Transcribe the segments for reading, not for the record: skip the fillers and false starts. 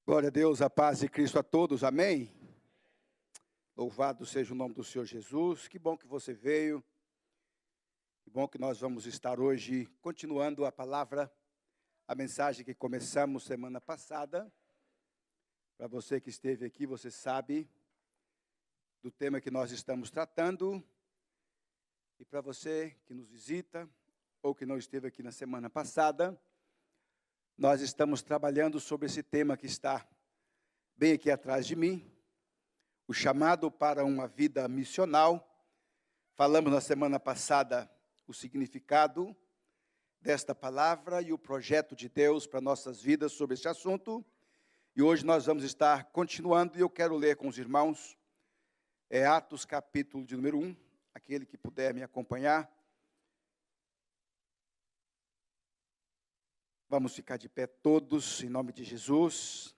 Glória a Deus, a paz de Cristo a todos, amém? Louvado seja o nome do Senhor Jesus, que bom que você veio, que bom que nós vamos estar hoje continuando a palavra, a mensagem que começamos semana passada. Para você que esteve aqui, você sabe do tema que nós estamos tratando, e para você que nos visita, ou que não esteve aqui na semana passada, nós estamos trabalhando sobre esse tema que está bem aqui atrás de mim, o chamado para uma vida missional. Falamos na semana passada o significado desta palavra e o projeto de Deus para nossas vidas sobre esse assunto. E hoje nós vamos estar continuando, e eu quero ler com os irmãos, Atos capítulo de número 1, aquele que puder me acompanhar. Vamos ficar de pé todos, em nome de Jesus.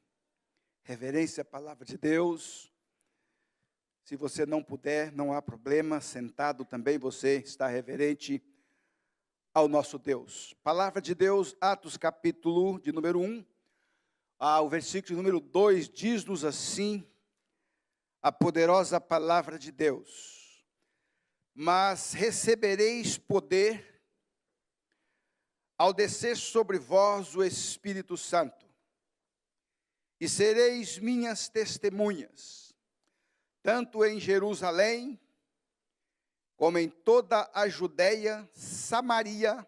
Reverência à palavra de Deus. Se você não puder, não há problema, sentado também você está reverente ao nosso Deus. Palavra de Deus, Atos capítulo de número 1, o versículo número 2, diz-nos assim, a poderosa palavra de Deus: mas recebereis poder ao descer sobre vós o Espírito Santo, e sereis minhas testemunhas, tanto em Jerusalém, como em toda a Judeia, Samaria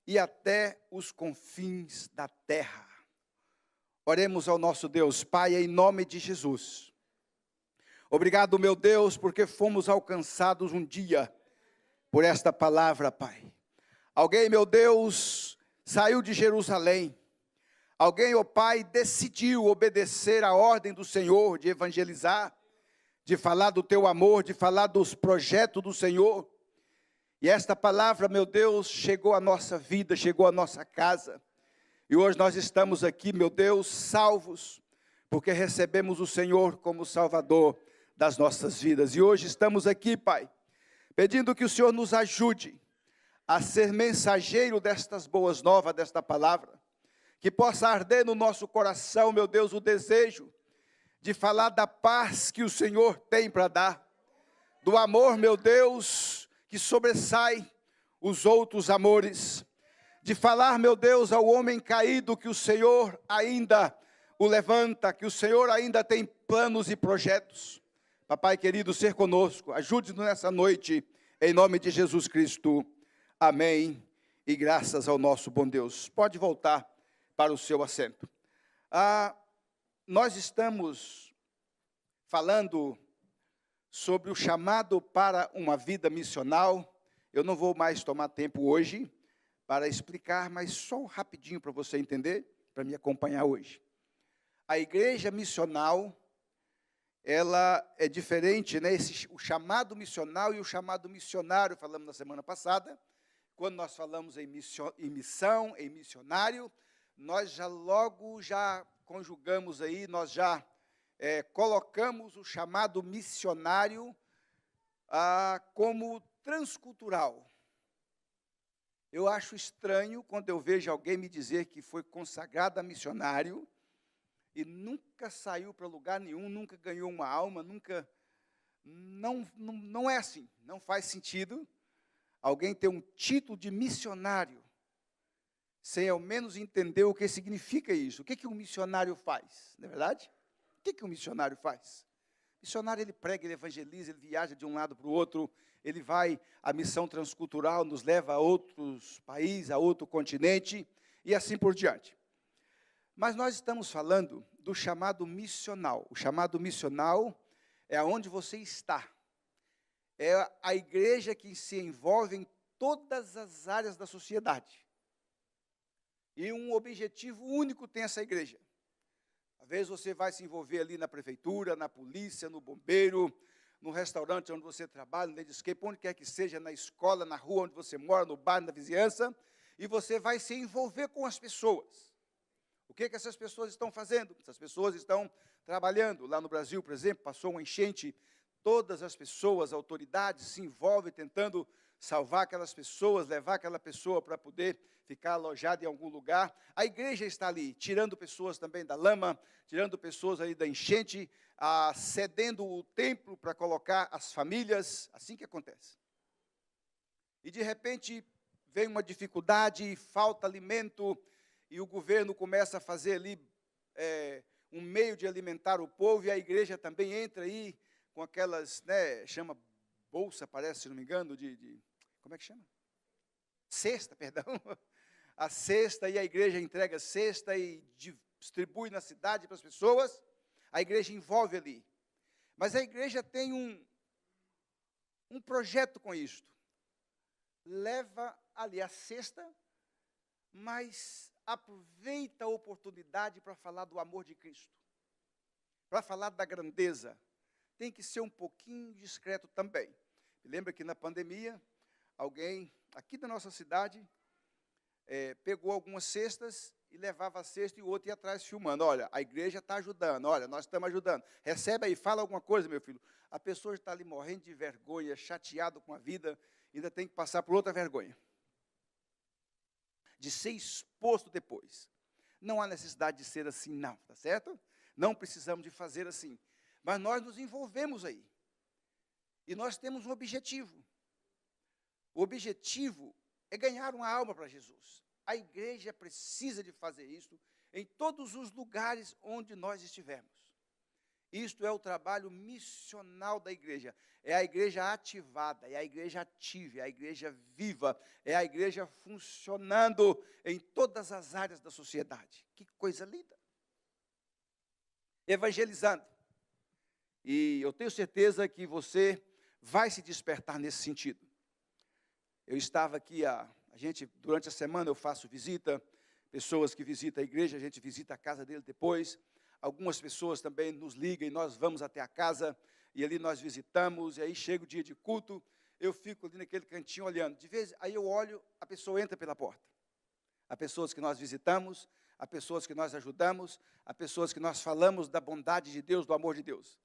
e até os confins da terra. Oremos ao nosso Deus. Pai, em nome de Jesus. Obrigado, meu Deus, porque fomos alcançados um dia por esta palavra, Pai. Alguém, meu Deus, saiu de Jerusalém. Alguém, ó Pai, decidiu obedecer à ordem do Senhor de evangelizar, de falar do teu amor, de falar dos projetos do Senhor. E esta palavra, meu Deus, chegou à nossa vida, chegou à nossa casa. E hoje nós estamos aqui, meu Deus, salvos, porque recebemos o Senhor como Salvador das nossas vidas. E hoje estamos aqui, Pai, pedindo que o Senhor nos ajude a ser mensageiro destas boas novas, desta palavra, que possa arder no nosso coração, meu Deus, o desejo de falar da paz que o Senhor tem para dar, do amor, meu Deus, que sobressai os outros amores, de falar, meu Deus, ao homem caído que o Senhor ainda o levanta, que o Senhor ainda tem planos e projetos. Papai querido, ser conosco, ajude-nos nessa noite, em nome de Jesus Cristo. Amém, e graças ao nosso bom Deus. Pode voltar para o seu assento. Nós estamos falando sobre o chamado para uma vida missional. Eu não vou mais tomar tempo hoje para explicar, mas só rapidinho para você entender, para me acompanhar hoje. A igreja missional, ela é diferente, né? O chamado missional e o chamado missionário, falamos na semana passada. Quando nós falamos em missão, em missionário, nós já conjugamos aí, nós já colocamos o chamado missionário como transcultural. Eu acho estranho quando eu vejo alguém me dizer que foi consagrado a missionário e nunca saiu para lugar nenhum, nunca ganhou uma alma, não é assim, não faz sentido. Alguém ter um título de missionário, sem ao menos entender o que significa isso. O que um missionário faz, não é verdade? O que um missionário faz? O missionário, ele prega, ele evangeliza, ele viaja de um lado para o outro, ele vai, a missão transcultural nos leva a outros países, a outro continente, e assim por diante. Mas nós estamos falando do chamado missional. O chamado missional é onde você está. É a igreja que se envolve em todas as áreas da sociedade. E um objetivo único tem essa igreja. Às vezes você vai se envolver ali na prefeitura, na polícia, no bombeiro, no restaurante onde você trabalha, no escape, onde quer que seja, na escola, na rua onde você mora, no bairro, na vizinhança, e você vai se envolver com as pessoas. O que essas pessoas estão fazendo? Essas pessoas estão trabalhando. Lá no Brasil, por exemplo, passou uma enchente. Todas as pessoas, autoridades, se envolvem tentando salvar aquelas pessoas, levar aquela pessoa para poder ficar alojada em algum lugar. A igreja está ali, tirando pessoas também da lama, tirando pessoas ali da enchente, cedendo o templo para colocar as famílias, assim que acontece. E de repente vem uma dificuldade, falta alimento, e o governo começa a fazer ali um meio de alimentar o povo, e a igreja também entra aí com aquelas, chama bolsa, parece, se não me engano, como é que chama? Cesta, perdão. A cesta, e a igreja entrega cesta e distribui na cidade para as pessoas. A igreja envolve ali. Mas a igreja tem um projeto com isto. Leva ali a cesta, mas aproveita a oportunidade para falar do amor de Cristo, para falar da grandeza. Tem que ser um pouquinho discreto também. Lembra que na pandemia, alguém aqui da nossa cidade pegou algumas cestas e levava a cesta e o outro ia atrás filmando. Olha, a igreja está ajudando, olha, nós estamos ajudando. Recebe aí, fala alguma coisa, meu filho. A pessoa está ali morrendo de vergonha, chateado com a vida, ainda tem que passar por outra vergonha. De ser exposto depois. Não há necessidade de ser assim, não, tá certo? Não precisamos de fazer assim. Mas nós nos envolvemos aí. E nós temos um objetivo. O objetivo é ganhar uma alma para Jesus. A igreja precisa de fazer isso em todos os lugares onde nós estivermos. Isto é o trabalho missional da igreja. É a igreja ativada, é a igreja ativa, é a igreja viva, é a igreja funcionando em todas as áreas da sociedade. Que coisa linda! Evangelizando. E eu tenho certeza que você vai se despertar nesse sentido. Eu estava aqui, durante a semana eu faço visita, pessoas que visitam a igreja, a gente visita a casa dele depois. Algumas pessoas também nos ligam e nós vamos até a casa, e ali nós visitamos, e aí chega o dia de culto, eu fico ali naquele cantinho olhando. De vez, aí eu olho, a pessoa entra pela porta. Há pessoas que nós visitamos, há pessoas que nós ajudamos, há pessoas que nós falamos da bondade de Deus, do amor de Deus.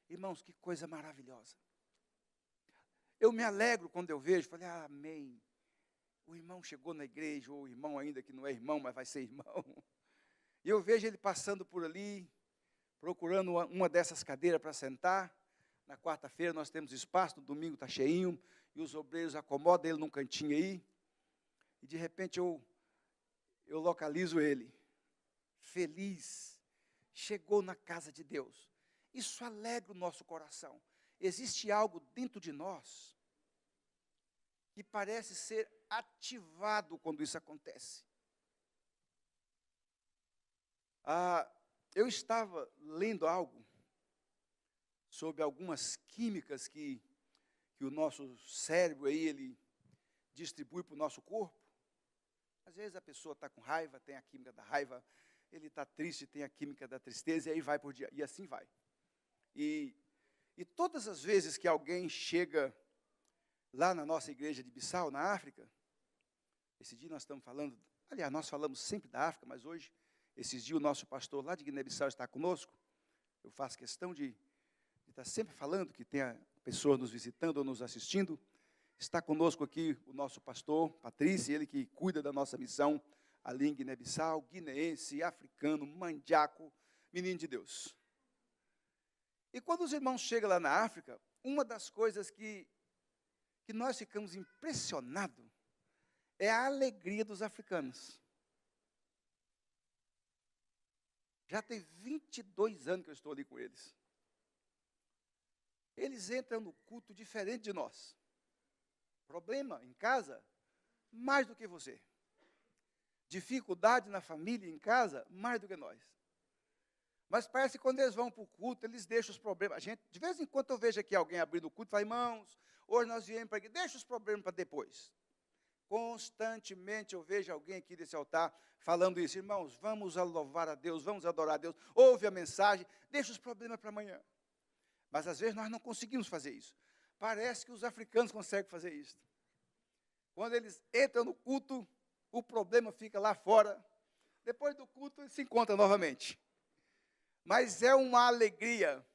Irmãos, que coisa maravilhosa. Eu me alegro quando eu vejo, falei, amém. O irmão chegou na igreja, ou o irmão ainda que não é irmão, mas vai ser irmão. E eu vejo ele passando por ali, procurando uma dessas cadeiras para sentar. Na quarta-feira nós temos espaço, no domingo está cheinho, e os obreiros acomodam ele num cantinho aí. E de repente eu localizo ele, feliz, chegou na casa de Deus. Isso alegra o nosso coração. Existe algo dentro de nós que parece ser ativado quando isso acontece. Eu estava lendo algo sobre algumas químicas que o nosso cérebro aí, ele distribui para o nosso corpo. Às vezes a pessoa está com raiva, tem a química da raiva, ele está triste, tem a química da tristeza, e aí vai por dia, e assim vai. E todas as vezes que alguém chega lá na nossa igreja de Bissau, na África, esse dia nós estamos falando, aliás, nós falamos sempre da África, mas hoje, esses dias o nosso pastor lá de Guiné-Bissau está conosco. Eu faço questão de estar sempre falando que tem a pessoa nos visitando ou nos assistindo. Está conosco aqui o nosso pastor, Patrícia, ele que cuida da nossa missão ali em Guiné-Bissau, guineense, africano, mandiaco, menino de Deus. E quando os irmãos chegam lá na África, uma das coisas que nós ficamos impressionados é a alegria dos africanos. Já tem 22 anos que eu estou ali com eles. Eles entram no culto diferente de nós. Problema em casa, mais do que você. Dificuldade na família, em casa, mais do que nós. Mas parece que quando eles vão para o culto, eles deixam os problemas. De vez em quando eu vejo aqui alguém abrindo o culto e fala, irmãos, hoje nós viemos para aqui, deixa os problemas para depois. Constantemente eu vejo alguém aqui desse altar falando isso. Irmãos, vamos louvar a Deus, vamos adorar a Deus. Ouve a mensagem, deixa os problemas para amanhã. Mas às vezes nós não conseguimos fazer isso. Parece que os africanos conseguem fazer isso. Quando eles entram no culto, o problema fica lá fora. Depois do culto, eles se encontram novamente. Mas é uma alegria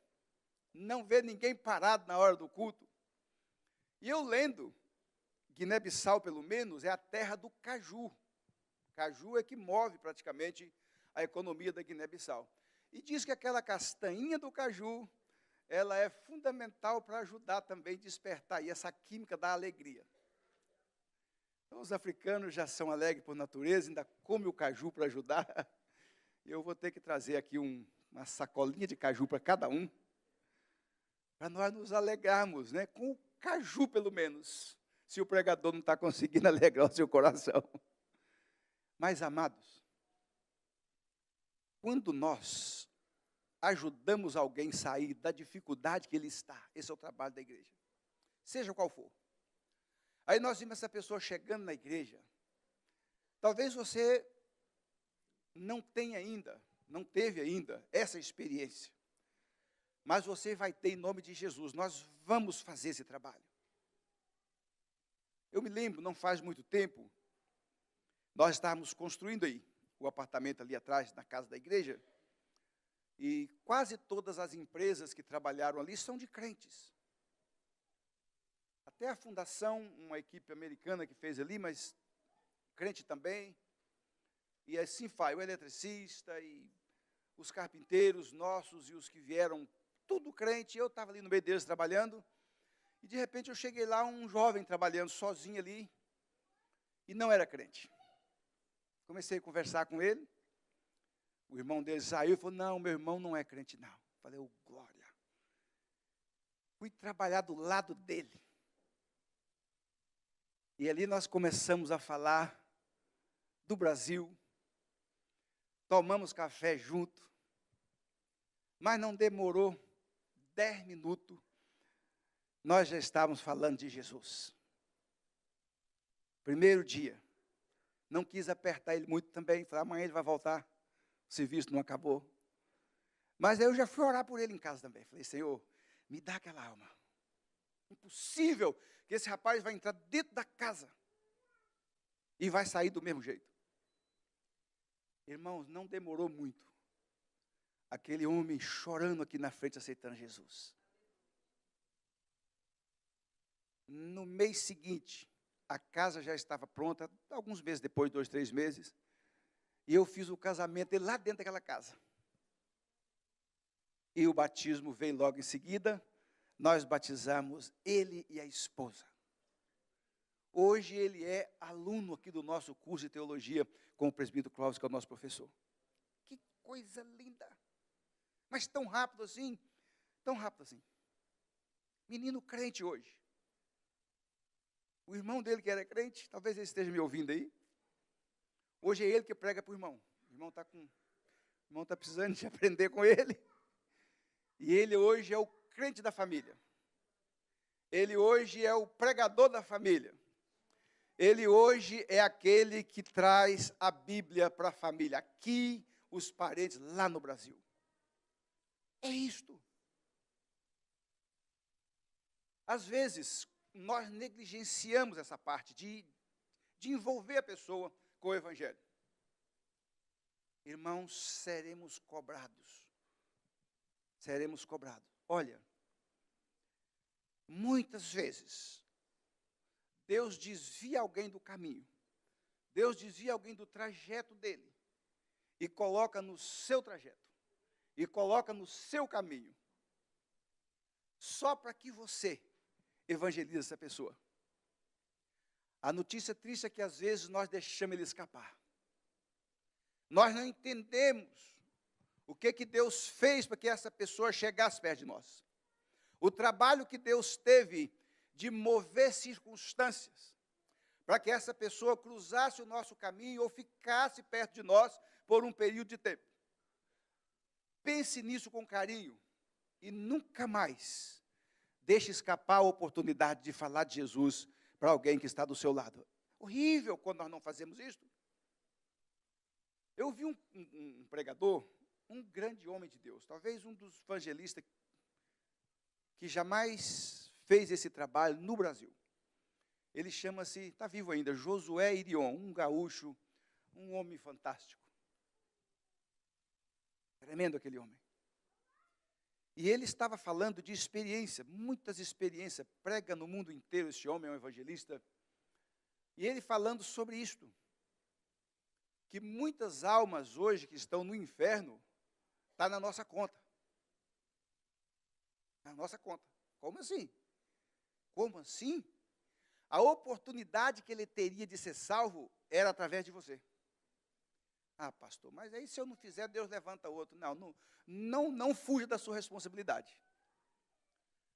não ver ninguém parado na hora do culto. E eu lendo, Guiné-Bissau, pelo menos, é a terra do caju. Caju é que move praticamente a economia da Guiné-Bissau. E diz que aquela castanhinha do caju, ela é fundamental para ajudar também a despertar aí essa química da alegria. Então, os africanos já são alegres por natureza, ainda comem o caju para ajudar. Eu vou ter que trazer aqui uma sacolinha de caju para cada um, para nós nos alegrarmos, né, com o caju, pelo menos, se o pregador não está conseguindo alegrar o seu coração. Mas, amados, quando nós ajudamos alguém a sair da dificuldade que ele está, esse é o trabalho da igreja, seja qual for. Aí nós vimos essa pessoa chegando na igreja, talvez você não tenha ainda, não teve ainda essa experiência, mas você vai ter em nome de Jesus. Nós vamos fazer esse trabalho. Eu me lembro, não faz muito tempo, nós estávamos construindo aí o apartamento ali atrás, na casa da igreja, e quase todas as empresas que trabalharam ali são de crentes. Até a fundação, uma equipe americana que fez ali, mas crente também. E assim vai, o eletricista e os carpinteiros nossos e os que vieram, tudo crente. Eu estava ali no meio deles trabalhando, e de repente eu cheguei lá, um jovem trabalhando sozinho ali, e não era crente. Comecei a conversar com ele, o irmão dele saiu e falou, não, meu irmão não é crente não. Falei, oh, glória. Fui trabalhar do lado dele. E ali nós começamos a falar do Brasil, tomamos café junto, mas não demorou 10 minutos, nós já estávamos falando de Jesus. Primeiro dia, não quis apertar ele muito também, falei, amanhã ele vai voltar, o serviço não acabou. Mas aí eu já fui orar por ele em casa também, falei, Senhor, me dá aquela alma. Impossível que esse rapaz vai entrar dentro da casa e vai sair do mesmo jeito. Irmãos, não demorou muito. Aquele homem chorando aqui na frente, aceitando Jesus. No mês seguinte, a casa já estava pronta, alguns meses depois, 2, 3 meses, e eu fiz o casamento dele lá dentro daquela casa. E o batismo veio logo em seguida, nós batizamos ele e a esposa. Hoje ele é aluno aqui do nosso curso de teologia com o presbítero Clóvis, que é o nosso professor. Que coisa linda! Mas tão rápido assim, tão rápido assim. Menino crente hoje. O irmão dele que era crente, talvez ele esteja me ouvindo aí. Hoje é ele que prega para o irmão. O irmão está precisando de aprender com ele. E ele hoje é o crente da família. Ele hoje é o pregador da família. Ele hoje é aquele que traz a Bíblia para a família. Aqui, os parentes lá no Brasil. É isto. Às vezes, nós negligenciamos essa parte de envolver a pessoa com o Evangelho. Irmãos, seremos cobrados. Seremos cobrados. Olha, muitas vezes, Deus desvia alguém do caminho. Deus desvia alguém do trajeto dele. E coloca no seu trajeto. E coloca no seu caminho. Só para que você evangelize essa pessoa. A notícia triste é que às vezes nós deixamos ele escapar. Nós não entendemos o que Deus fez para que essa pessoa chegasse perto de nós. O trabalho que Deus teve de mover circunstâncias para que essa pessoa cruzasse o nosso caminho ou ficasse perto de nós por um período de tempo. Pense nisso com carinho e nunca mais deixe escapar a oportunidade de falar de Jesus para alguém que está do seu lado. Horrível quando nós não fazemos isso. Eu vi um pregador, um grande homem de Deus, talvez um dos evangelistas que jamais fez esse trabalho no Brasil. Ele chama-se, está vivo ainda, Josué Irion, um gaúcho, um homem fantástico. Tremendo aquele homem. E ele estava falando de experiência, muitas experiências, prega no mundo inteiro, esse homem é um evangelista. E ele falando sobre isto, que muitas almas hoje que estão no inferno, está na nossa conta. Na nossa conta. Como assim? Como assim? A oportunidade que ele teria de ser salvo era através de você. Ah, pastor, mas aí se eu não fizer, Deus levanta outro. Não fuja da sua responsabilidade.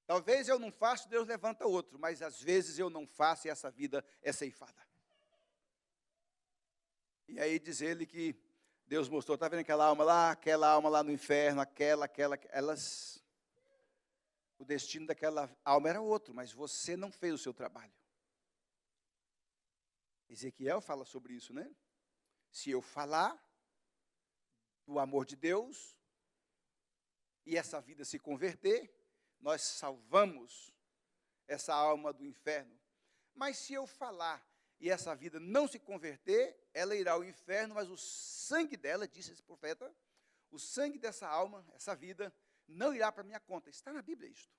Talvez eu não faça, Deus levanta outro, mas às vezes eu não faço e essa vida é ceifada. E aí diz ele que Deus mostrou, está vendo aquela alma lá no inferno, elas, o destino daquela alma era outro, mas você não fez o seu trabalho. Ezequiel fala sobre isso, né? Se eu falar do amor de Deus e essa vida se converter, nós salvamos essa alma do inferno. Mas se eu falar e essa vida não se converter, ela irá ao inferno, mas o sangue dela, disse esse profeta, o sangue dessa alma, essa vida, não irá para minha conta. Está na Bíblia isto.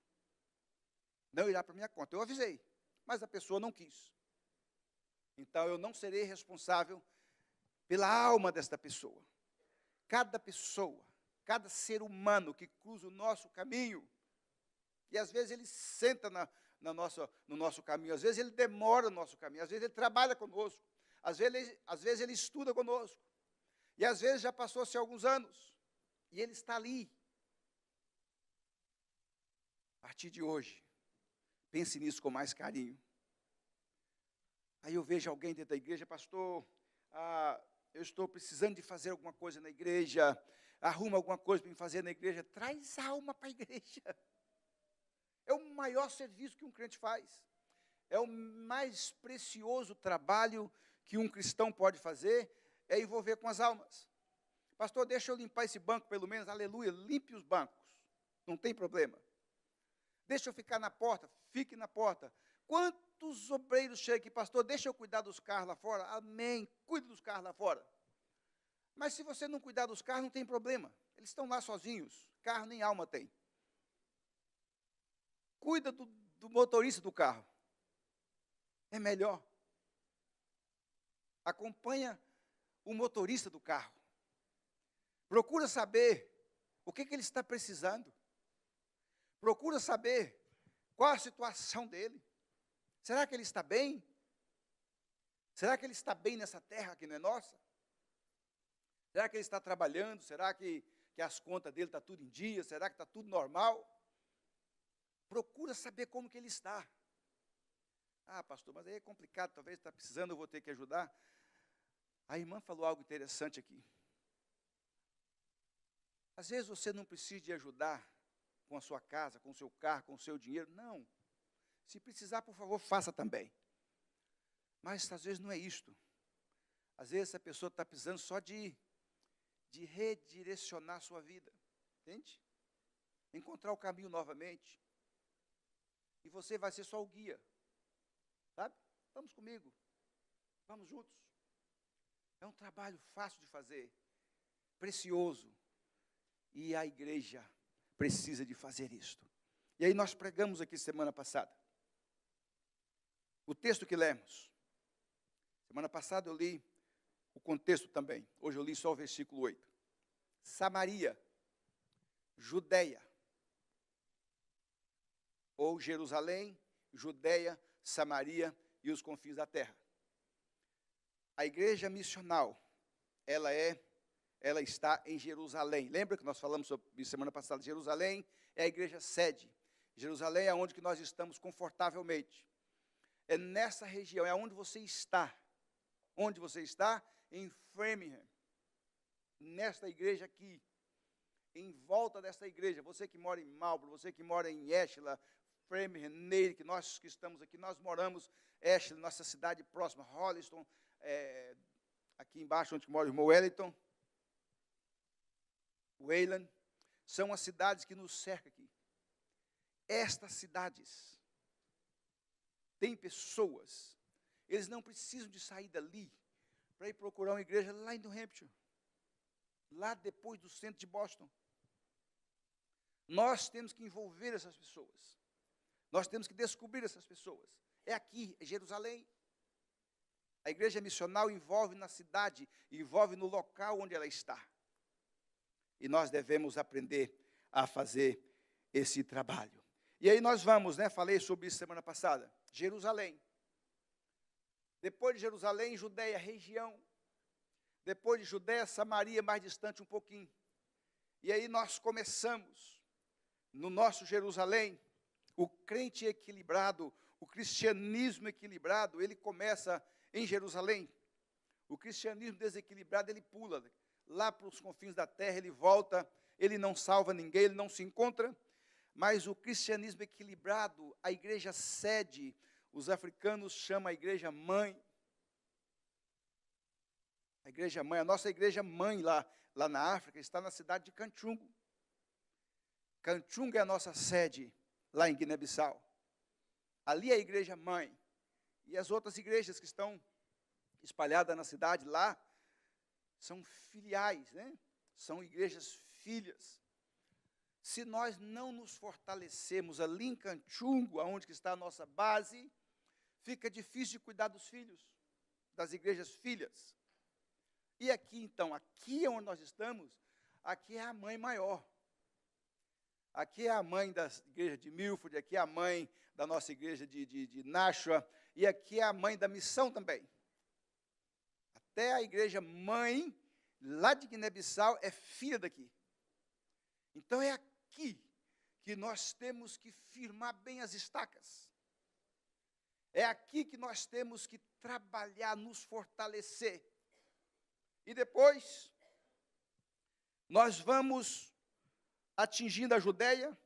Não irá para minha conta. Eu avisei, mas a pessoa não quis. Então eu não serei responsável pela alma desta pessoa. Cada pessoa, cada ser humano que cruza o nosso caminho, e às vezes ele senta no nosso caminho, às vezes ele demora no nosso caminho, às vezes ele trabalha conosco, às vezes ele estuda conosco, e às vezes já passou-se alguns anos, e ele está ali. A partir de hoje, pense nisso com mais carinho. Aí eu vejo alguém dentro da igreja, pastor, eu estou precisando de fazer alguma coisa na igreja, arruma alguma coisa para me fazer na igreja, traz alma para a igreja. É o maior serviço que um crente faz. É o mais precioso trabalho que um cristão pode fazer, é envolver com as almas. Pastor, deixa eu limpar esse banco pelo menos, aleluia, limpe os bancos, não tem problema. Deixa eu ficar na porta, fique na porta. Quantos obreiros chegam aqui, pastor, deixa eu cuidar dos carros lá fora? Amém, cuide dos carros lá fora. Mas se você não cuidar dos carros, não tem problema. Eles estão lá sozinhos, carro nem alma tem. Cuida do motorista do carro. É melhor. Acompanha o motorista do carro. Procura saber o que ele está precisando. Procura saber qual a situação dele. Será que ele está bem? Será que ele está bem nessa terra que não é nossa? Será que ele está trabalhando? Será que as contas dele estão tudo em dia? Será que está tudo normal? Procura saber como que ele está. Ah, pastor, mas aí é complicado, talvez está precisando, eu vou ter que ajudar. A irmã falou algo interessante aqui. Às vezes você não precisa de ajudar com a sua casa, com o seu carro, com o seu dinheiro. Não. Se precisar, por favor, faça também. Mas às vezes não é isto. Às vezes essa pessoa está precisando só de redirecionar a sua vida. Entende? Encontrar o caminho novamente. E você vai ser só o guia. Sabe? Vamos comigo. Vamos juntos. É um trabalho fácil de fazer. Precioso. E a igreja precisa de fazer isto. E aí nós pregamos aqui semana passada. O texto que lemos. Semana passada eu li o contexto também. Hoje eu li só o versículo 8. Samaria, Judeia, ou Jerusalém, Judeia, Samaria e os confins da terra. A igreja missional, ela está em Jerusalém. Lembra que nós falamos sobre semana passada? Jerusalém é a igreja sede. Jerusalém é onde que nós estamos confortavelmente. É nessa região, é onde você está. Onde você está? Em Framingham. Nesta igreja aqui. Em volta desta igreja. Você que mora em Marlborough, você que mora em Ashland, Framingham, Neire, que nós que estamos aqui, nós moramos, Ashland, nossa cidade próxima, Holliston, aqui embaixo onde mora o irmão Wellington, Wayland, são as cidades que nos cercam aqui. Estas cidades têm pessoas, eles não precisam de sair dali para ir procurar uma igreja lá em New Hampshire, lá depois do centro de Boston. Nós temos que envolver essas pessoas. Nós temos que descobrir essas pessoas. É aqui, é Jerusalém. A igreja missional envolve na cidade, envolve no local onde ela está. E nós devemos aprender a fazer esse trabalho. E aí nós vamos, falei sobre isso semana passada, Jerusalém. Depois de Jerusalém, Judeia, região. Depois de Judeia, Samaria, mais distante um pouquinho. E aí nós começamos, no nosso Jerusalém, o crente equilibrado, o cristianismo equilibrado, ele começa em Jerusalém. O cristianismo desequilibrado, ele pula lá para os confins da terra, ele volta, ele não salva ninguém, ele não se encontra. Mas o cristianismo equilibrado, a igreja sede, os africanos chamam a igreja mãe. A igreja mãe, a nossa igreja mãe lá na África, está na cidade de Canchungo. Canchungo é a nossa sede lá em Guiné-Bissau. Ali é a igreja mãe. E as outras igrejas que estão espalhadas na cidade lá, são filiais, São igrejas filhas. Se nós não nos fortalecermos ali em Canchungo, onde está a nossa base, fica difícil de cuidar dos filhos, das igrejas filhas. E aqui, então, aqui onde nós estamos, aqui é a mãe maior. Aqui é a mãe da igreja de Milford, aqui é a mãe da nossa igreja de Nashua, e aqui é a mãe da missão também. Até a igreja mãe, lá de Guiné-Bissau, é filha daqui. Então é aqui que nós temos que firmar bem as estacas. É aqui que nós temos que trabalhar, nos fortalecer. E depois, nós vamos atingindo a Judeia,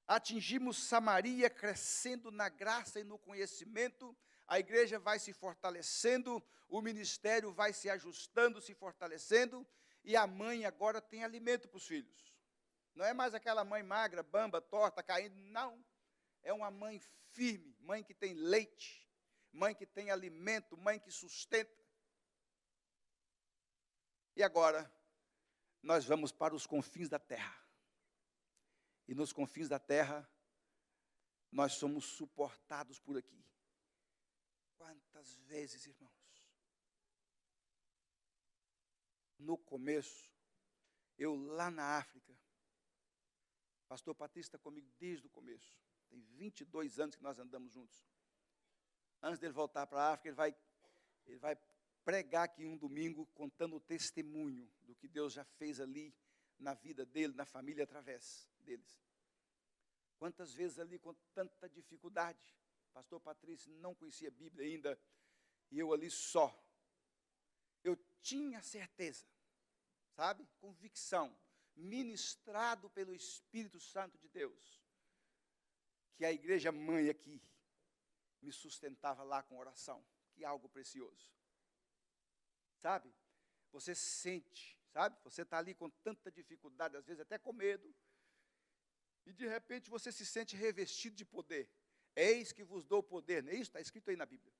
atingimos Samaria, crescendo na graça e no conhecimento, a igreja vai se fortalecendo, o ministério vai se ajustando, se fortalecendo, e a mãe agora tem alimento para os filhos. Não é mais aquela mãe magra, bamba, torta, caindo, não. É uma mãe firme, mãe que tem leite, mãe que tem alimento, mãe que sustenta. E agora, nós vamos para os confins da terra. E nos confins da terra, nós somos suportados por aqui. Quantas vezes, irmãos? No começo, eu lá na África, pastor Patrício está comigo desde o começo. Tem 22 anos que nós andamos juntos. Antes dele voltar para a África, ele vai pregar aqui um domingo, contando o testemunho do que Deus já fez ali na vida dele, na família, através deles. Quantas vezes ali com tanta dificuldade, pastor Patrício não conhecia a Bíblia ainda, e eu ali só. Eu tinha certeza, sabe, convicção, ministrado pelo Espírito Santo de Deus, que a igreja mãe aqui me sustentava lá com oração, que é algo precioso. Sabe, você sente, sabe, você está ali com tanta dificuldade, às vezes até com medo, e de repente você se sente revestido de poder. Eis que vos dou poder, não é isso? Está escrito aí na Bíblia.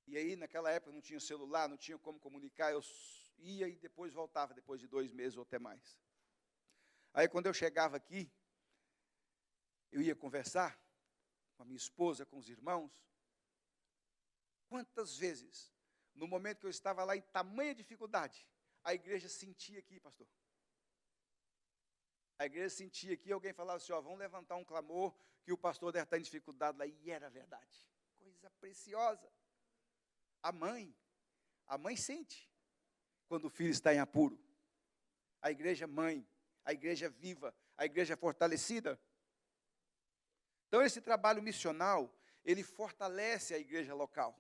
E aí, naquela época, não tinha celular, não tinha como comunicar, eu ia e depois voltava, depois de 2 meses ou até mais. Aí, quando eu chegava aqui, eu ia conversar com a minha esposa, com os irmãos. Quantas vezes, no momento que eu estava lá em tamanha dificuldade, a igreja sentia aqui, pastor. A igreja sentia aqui, alguém falava assim, vamos levantar um clamor, que o pastor deve estar em dificuldade lá, e era verdade. Coisa preciosa. A mãe sente quando o filho está em apuro. A igreja mãe, a igreja viva, a igreja fortalecida. Então, esse trabalho missional, ele fortalece a igreja local.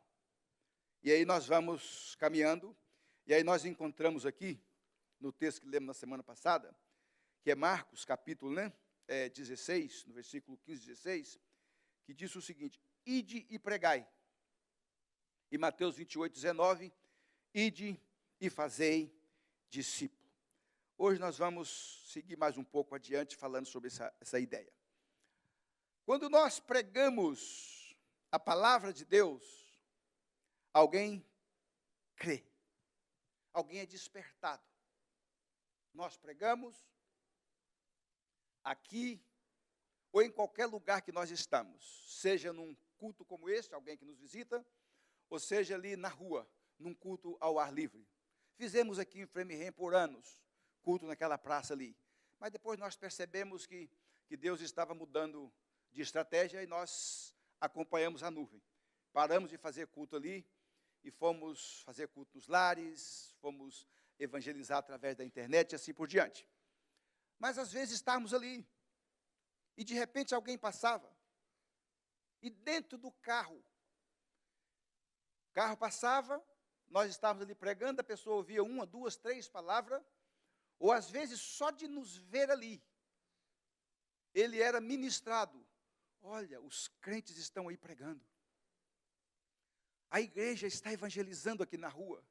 E aí nós vamos caminhando, e aí nós encontramos aqui, no texto que lemos na semana passada, que é Marcos, capítulo 16, no versículo 15 e 16, que diz o seguinte, ide e pregai. E Mateus 28, 19, ide e fazei discípulo. Hoje nós vamos seguir mais um pouco adiante falando sobre essa ideia. Quando nós pregamos a palavra de Deus, alguém crê, alguém é despertado. Nós pregamos aqui ou em qualquer lugar que nós estamos, seja num culto como este, alguém que nos visita, ou seja, ali na rua, num culto ao ar livre. Fizemos aqui em Framingham por anos, culto naquela praça ali. Mas depois nós percebemos que Deus estava mudando de estratégia e nós acompanhamos a nuvem. Paramos de fazer culto ali e fomos fazer culto nos lares, fomos evangelizar através da internet e assim por diante. Mas às vezes estávamos ali e de repente alguém passava e dentro do carro, o carro passava, nós estávamos ali pregando, a pessoa ouvia 1, 2, 3 palavras, ou às vezes só de nos ver ali, ele era ministrado. Olha, os crentes estão aí pregando. A igreja está evangelizando aqui na rua.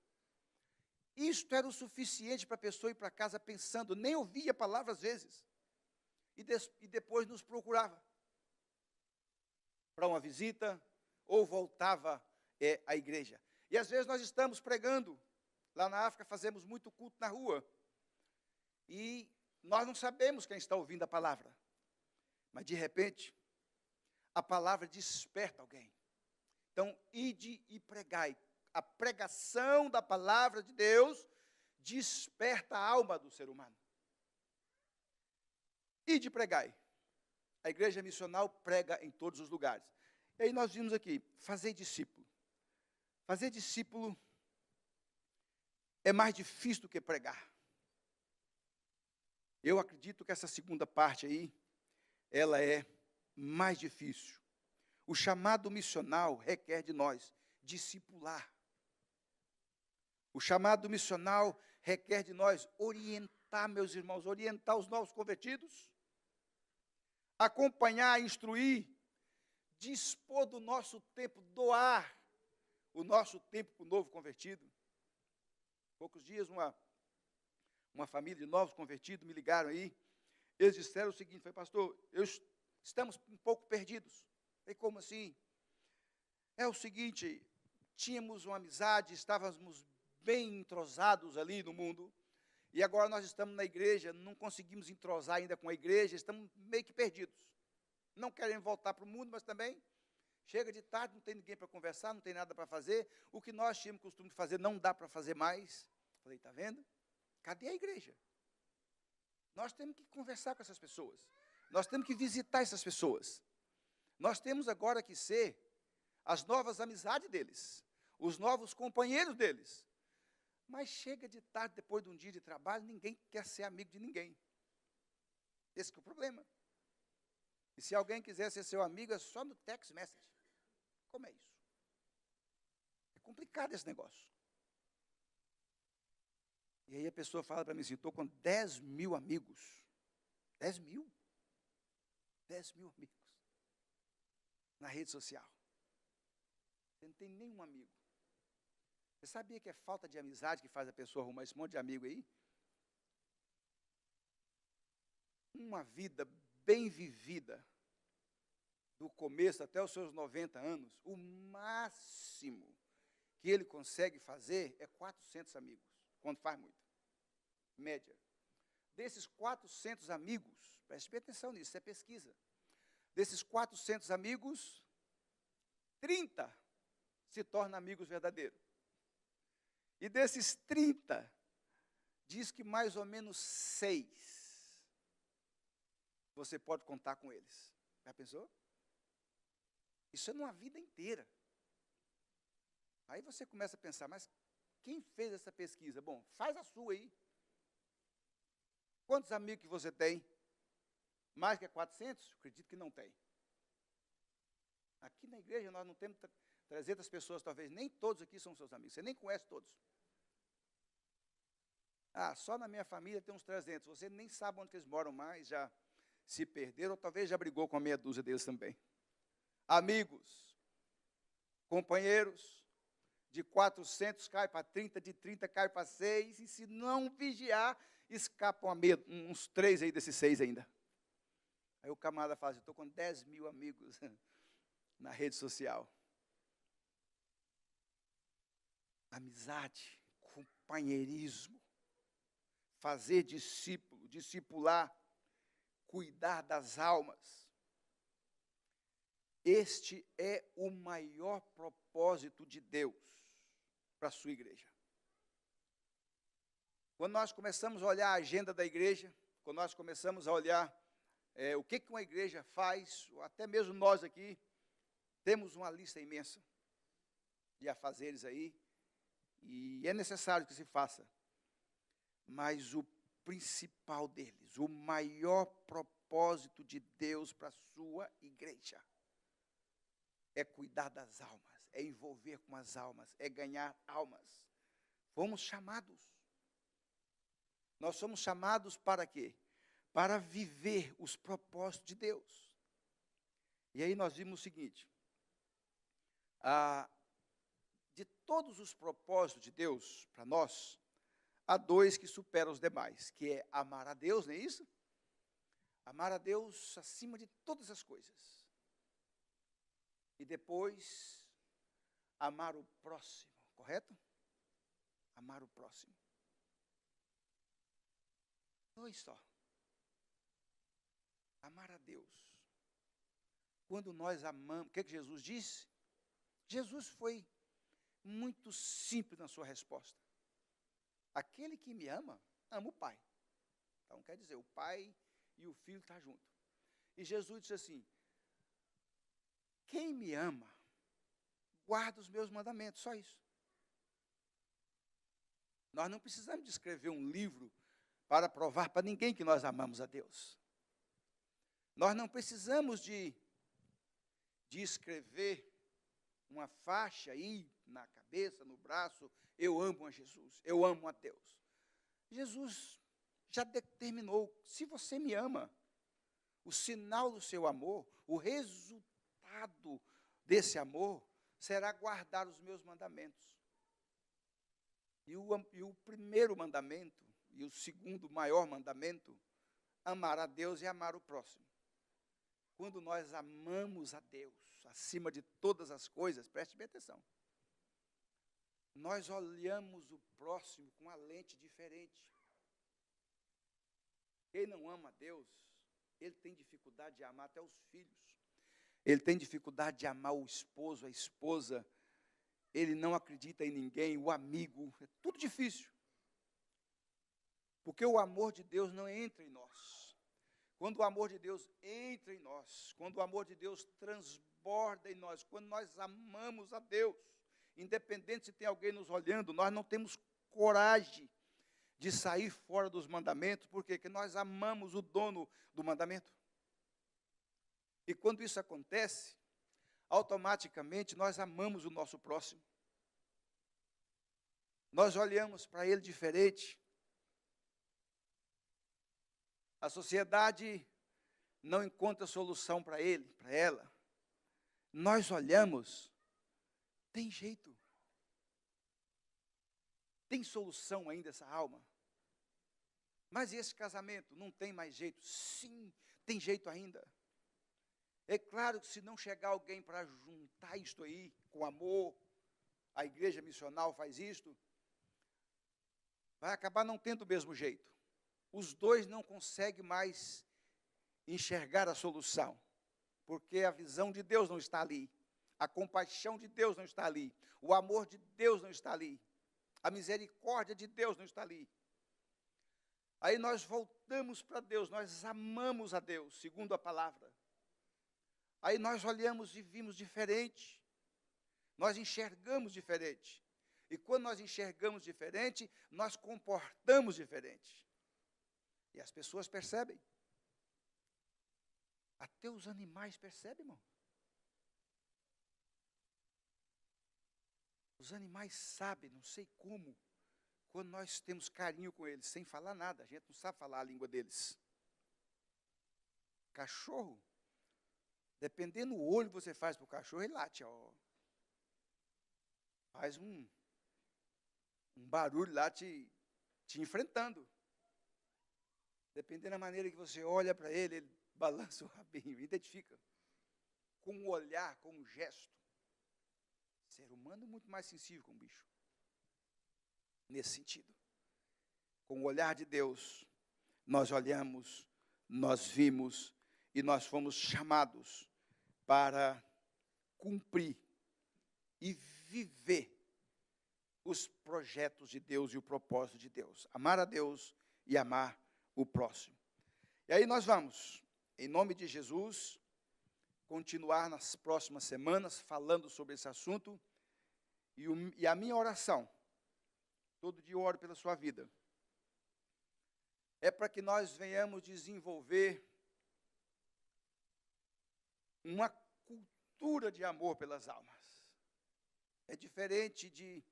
Isto era o suficiente para a pessoa ir para casa pensando, nem ouvia a palavra às vezes. E depois nos procurava para uma visita, ou voltava à igreja. E às vezes nós estamos pregando, lá na África fazemos muito culto na rua, e nós não sabemos quem está ouvindo a palavra, mas de repente, a palavra desperta alguém. Então, ide e pregai. A pregação da palavra de Deus desperta a alma do ser humano. Ide e pregai. A igreja missional prega em todos os lugares. E aí nós vimos aqui, fazer discípulo. Fazer discípulo é mais difícil do que pregar. Eu acredito que essa segunda parte aí, ela é mais difícil. O chamado missional requer de nós discipular. O chamado missional requer de nós orientar, meus irmãos, orientar os novos convertidos, acompanhar, instruir, dispor do nosso tempo, doar o nosso tempo para o novo convertido. Poucos dias, uma família de novos convertidos me ligaram aí, eles disseram o seguinte, foi, pastor, estamos um pouco perdidos. Falei, como assim? É o seguinte, tínhamos uma amizade, estávamos bem entrosados ali no mundo, e agora nós estamos na igreja, não conseguimos entrosar ainda com a igreja, estamos meio que perdidos. Não queremos voltar para o mundo, mas também chega de tarde, não tem ninguém para conversar, não tem nada para fazer, o que nós tínhamos costume de fazer não dá para fazer mais. Falei, está vendo? Cadê a igreja? Nós temos que conversar com essas pessoas, nós temos que visitar essas pessoas. Nós temos agora que ser as novas amizades deles, os novos companheiros deles. Mas chega de tarde, depois de um dia de trabalho, ninguém quer ser amigo de ninguém. Esse que é o problema. E se alguém quiser ser seu amigo, é só no text message. Como é isso? É complicado esse negócio. E aí a pessoa fala para mim assim, estou com 10 mil amigos. 10 mil? 10 mil amigos. Na rede social. Você não tem nenhum amigo. Você sabia que é falta de amizade que faz a pessoa arrumar esse monte de amigo aí? Uma vida bem vivida, do começo até os seus 90 anos, o máximo que ele consegue fazer é 400 amigos, quando faz muito. Média. Desses 400 amigos, preste bem atenção nisso, isso é pesquisa. Desses 400 amigos, 30 se tornam amigos verdadeiros. E desses 30, diz que mais ou menos 6 você pode contar com eles. Já pensou? Isso é numa vida inteira. Aí você começa a pensar, mas quem fez essa pesquisa? Bom, faz a sua aí. Quantos amigos que você tem? Mais que 400? Acredito que não tem. Aqui na igreja nós não temos 300 pessoas, talvez nem todos aqui são seus amigos. Você nem conhece todos. Ah, só na minha família tem uns 300. Você nem sabe onde eles moram mais, já se perderam, ou talvez já brigou com a meia dúzia deles também. Amigos, companheiros, de 400 cai para 30, de 30 cai para 6, e se não vigiar, escapam uns 3 aí desses 6 ainda. Aí o camarada fala assim, estou com 10 mil amigos na rede social. Amizade, companheirismo, fazer discípulo, discipular, cuidar das almas. Este é o maior propósito de Deus para a sua igreja. Quando nós começamos a olhar a agenda da igreja, quando nós começamos a olhar o que uma igreja faz, ou até mesmo nós aqui, temos uma lista imensa de afazeres aí, e é necessário que se faça. Mas o principal deles, o maior propósito de Deus para a sua igreja, é cuidar das almas, é envolver com as almas, é ganhar almas. Fomos chamados. Nós somos chamados para quê? Para viver os propósitos de Deus. E aí nós vimos o seguinte, de todos os propósitos de Deus para nós, há dois que superam os demais, que é amar a Deus, não é isso? Amar a Deus acima de todas as coisas. E depois, amar o próximo, correto? Amar o próximo. Dois só. Amar a Deus. Quando nós amamos, o que Jesus disse? Jesus foi muito simples na sua resposta. Aquele que me ama, ama o Pai. Então, quer dizer, o Pai e o Filho estão juntos. E Jesus disse assim, quem me ama, guarda os meus mandamentos, só isso. Nós não precisamos de escrever um livro para provar para ninguém que nós amamos a Deus. Nós não precisamos de escrever uma faixa aí na cabeça, no braço, eu amo a Jesus, eu amo a Deus. Jesus já determinou, se você me ama, o sinal do seu amor, o resultado desse amor, será guardar os meus mandamentos. E o primeiro mandamento, e o segundo maior mandamento, amar a Deus e amar o próximo. Quando nós amamos a Deus, acima de todas as coisas, preste bem atenção, nós olhamos o próximo com uma lente diferente. Quem não ama a Deus, ele tem dificuldade de amar até os filhos. Ele tem dificuldade de amar o esposo, a esposa. Ele não acredita em ninguém, o amigo. É tudo difícil. Porque o amor de Deus não entra em nós. Quando o amor de Deus entra em nós, quando o amor de Deus transborda em nós, quando nós amamos a Deus, independente se tem alguém nos olhando, nós não temos coragem de sair fora dos mandamentos, porque nós amamos o dono do mandamento. E quando isso acontece, automaticamente nós amamos o nosso próximo. Nós olhamos para ele diferente. A sociedade não encontra solução para ele, para ela. Nós olhamos, tem jeito. Tem solução ainda essa alma? Mas e esse casamento? Não tem mais jeito? Sim, tem jeito ainda. É claro que se não chegar alguém para juntar isto aí, com amor, a igreja missional faz isto, vai acabar não tendo o mesmo jeito. Os dois não conseguem mais enxergar a solução, porque a visão de Deus não está ali, a compaixão de Deus não está ali, o amor de Deus não está ali, a misericórdia de Deus não está ali. Aí nós voltamos para Deus, nós amamos a Deus, segundo a palavra. Aí nós olhamos e vimos diferente, nós enxergamos diferente. E quando nós enxergamos diferente, nós comportamos diferente. E as pessoas percebem. Até os animais percebem, irmão. Os animais sabem, não sei como, quando nós temos carinho com eles, sem falar nada, a gente não sabe falar a língua deles. Cachorro, dependendo do olho que você faz para o cachorro, ele late, ó. Faz um barulho lá te enfrentando. Dependendo da maneira que você olha para ele, ele balança o rabinho, identifica. Com um olhar, com um gesto. Ser humano é muito mais sensível com o bicho. Nesse sentido. Com o olhar de Deus, nós olhamos, nós vimos e nós fomos chamados para cumprir e viver os projetos de Deus e o propósito de Deus. Amar a Deus e amar o próximo. E aí nós vamos, em nome de Jesus, continuar nas próximas semanas falando sobre esse assunto. E a minha oração, todo dia eu oro pela sua vida, é para que nós venhamos desenvolver uma cultura de amor pelas almas. É diferente de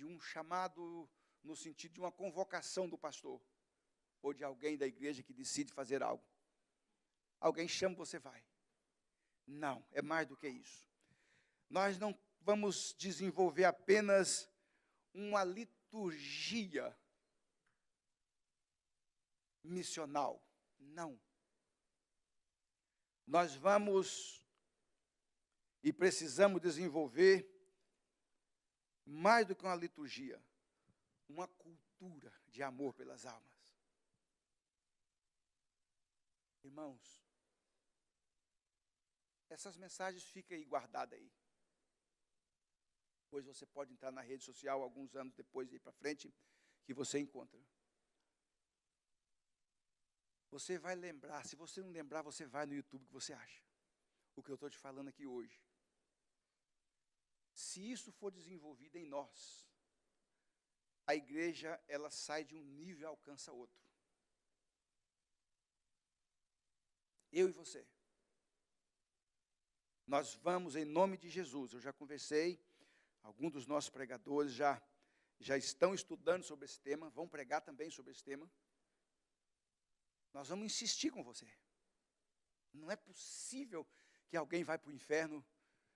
um chamado no sentido de uma convocação do pastor, ou de alguém da igreja que decide fazer algo. Alguém chama, você vai. Não, é mais do que isso. Nós não vamos desenvolver apenas uma liturgia missional. Não. Nós vamos e precisamos desenvolver mais do que uma liturgia, uma cultura de amor pelas almas. Irmãos, essas mensagens ficam aí guardadas aí. Depois você pode entrar na rede social alguns anos depois e ir para frente, que você encontra. Você vai lembrar, se você não lembrar, você vai no YouTube, que você acha. O que eu estou te falando aqui hoje. Se isso for desenvolvido em nós, a igreja, ela sai de um nível e alcança outro. Eu e você. Nós vamos, em nome de Jesus, eu já conversei, alguns dos nossos pregadores já estão estudando sobre esse tema, vão pregar também sobre esse tema. Nós vamos insistir com você. Não é possível que alguém vá para o inferno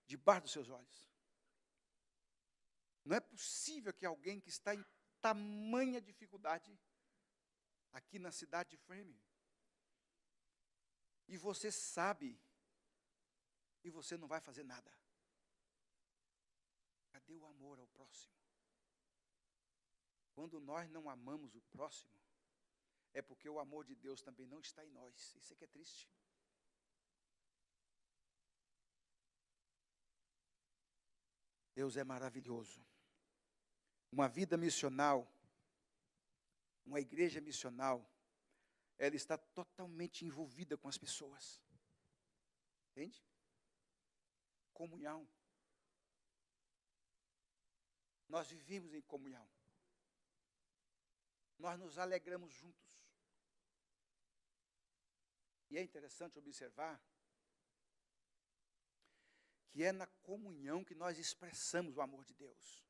debaixo dos seus olhos. Não é possível que alguém que está em tamanha dificuldade aqui na cidade de Framingham, e você sabe, e você não vai fazer nada. Cadê o amor ao próximo? Quando nós não amamos o próximo, é porque o amor de Deus também não está em nós. Isso é que é triste. Deus é maravilhoso. Uma vida missional, uma igreja missional, ela está totalmente envolvida com as pessoas. Entende? Comunhão. Nós vivemos em comunhão. Nós nos alegramos juntos. E é interessante observar que é na comunhão que nós expressamos o amor de Deus.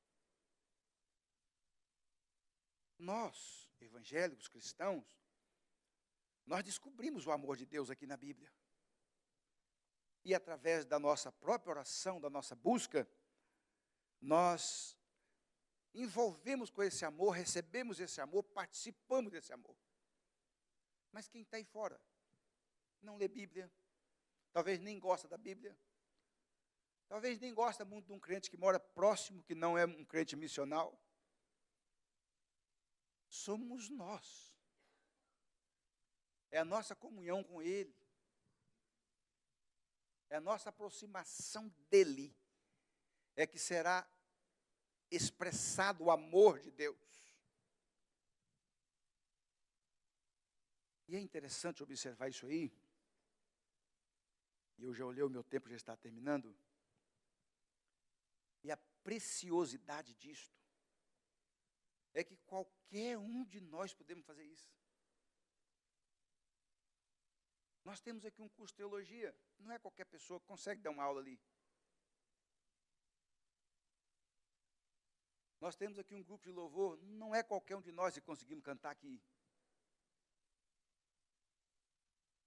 Nós, evangélicos, cristãos, nós descobrimos o amor de Deus aqui na Bíblia. E através da nossa própria oração, da nossa busca, nós envolvemos com esse amor, recebemos esse amor, participamos desse amor. Mas quem está aí fora, não lê Bíblia, talvez nem gosta da Bíblia, talvez nem gosta muito de um crente que mora próximo, que não é um crente missional. Somos nós. É a nossa comunhão com Ele. É a nossa aproximação dEle. É que será expressado o amor de Deus. E é interessante observar isso aí. E eu já olhei, o meu tempo já está terminando. E a preciosidade disto é que qualquer um de nós podemos fazer isso. Nós temos aqui um curso de teologia, não é qualquer pessoa que consegue dar uma aula ali. Nós temos aqui um grupo de louvor, não é qualquer um de nós que conseguimos cantar aqui.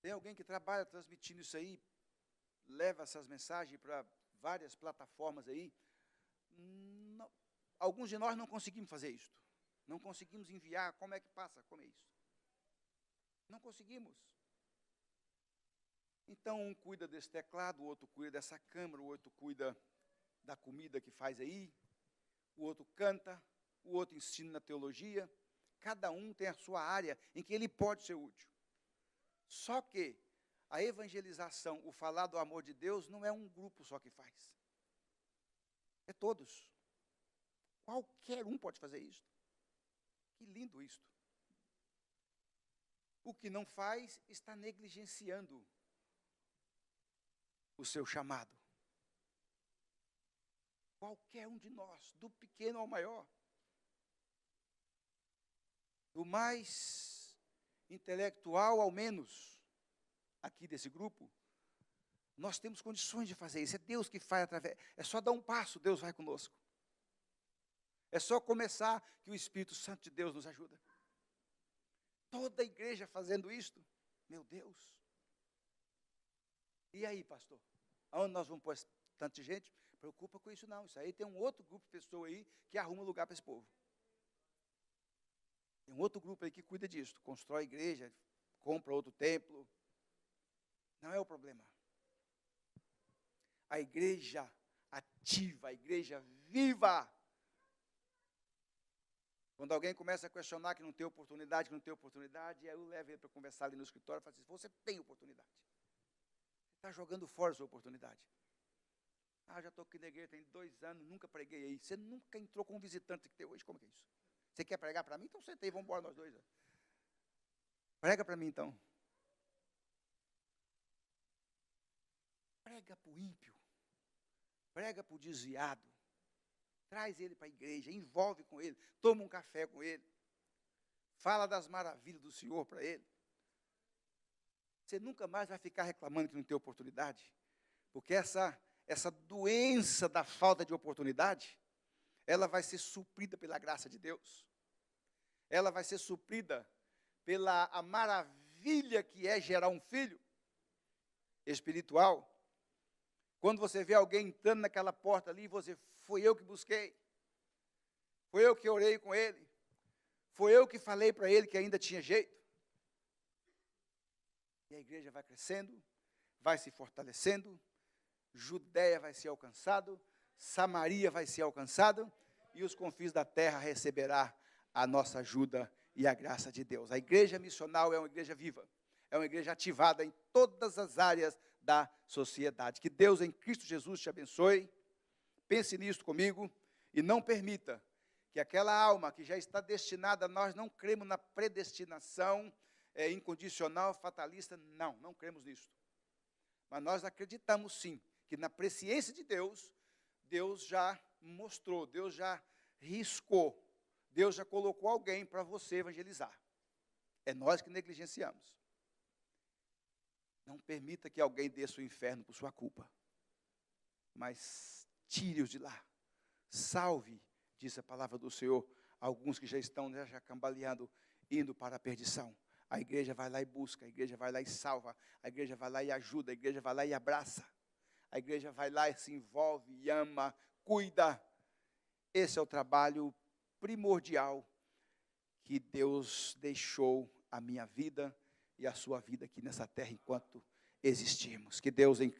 Tem alguém que trabalha transmitindo isso aí, leva essas mensagens para várias plataformas aí. Não, alguns de nós não conseguimos fazer isso. Não conseguimos enviar. Como é que passa? Como é isso? Não conseguimos. Então, um cuida desse teclado, o outro cuida dessa câmera, o outro cuida da comida que faz aí, o outro canta, o outro ensina na teologia. Cada um tem a sua área em que ele pode ser útil. Só que A evangelização, o falar do amor de Deus, não é um grupo só que faz. É todos. Qualquer um pode fazer isso. Que lindo isto. O que não faz está negligenciando o seu chamado. Qualquer um de nós, do pequeno ao maior, do mais intelectual ao menos, aqui desse grupo, nós temos condições de fazer isso. É Deus que faz através. É só dar um passo, Deus vai conosco. É só começar que o Espírito Santo de Deus nos ajuda. Toda a igreja fazendo isto, meu Deus. E aí, pastor? Aonde nós vamos pôr tanta gente? Preocupa com isso não. Isso aí tem um outro grupo de pessoas aí que arruma lugar para esse povo. Tem um outro grupo aí que cuida disso. Constrói igreja, compra outro templo. Não é o problema. A igreja ativa, a igreja viva. Quando alguém começa a questionar que não tem oportunidade, aí eu levo ele para conversar ali no escritório e falo assim, você tem oportunidade. Você está jogando fora a sua oportunidade. Já estou aqui na igreja tem 2 anos, nunca preguei aí. Você nunca entrou com um visitante que tem hoje, como que é isso? Você quer pregar para mim? Então senta aí, vamos embora nós dois. Prega para mim então. Prega para o ímpio. Prega para o desviado. Traz ele para a igreja, envolve com ele, toma um café com ele. Fala das maravilhas do Senhor para ele. Você nunca mais vai ficar reclamando que não tem oportunidade. Porque essa doença da falta de oportunidade, ela vai ser suprida pela graça de Deus. Ela vai ser suprida pela a maravilha que é gerar um filho espiritual. Quando você vê alguém entrando naquela porta ali, você, foi eu que busquei. Foi eu que orei com ele. Foi eu que falei para ele que ainda tinha jeito. E a igreja vai crescendo, vai se fortalecendo, Judéia vai ser alcançado, Samaria vai ser alcançado, e os confins da terra receberá a nossa ajuda e a graça de Deus. A igreja missional é uma igreja viva, é uma igreja ativada em todas as áreas da sociedade. Que Deus em Cristo Jesus te abençoe, pense nisso comigo, e não permita que aquela alma que já está destinada, nós não cremos na predestinação incondicional, fatalista, não cremos nisso. Mas nós acreditamos sim, que na presciência de Deus, Deus já mostrou, Deus já riscou, Deus já colocou alguém para você evangelizar. É nós que negligenciamos. Não permita que alguém desça o inferno por sua culpa, mas tire-os de lá. Salve, diz a palavra do Senhor, alguns que já estão já cambaleando, indo para a perdição. A igreja vai lá e busca, a igreja vai lá e salva, a igreja vai lá e ajuda, a igreja vai lá e abraça, a igreja vai lá e se envolve, e ama, cuida. Esse é o trabalho primordial que Deus deixou a minha vida e a sua vida aqui nessa terra enquanto existirmos. Que Deus em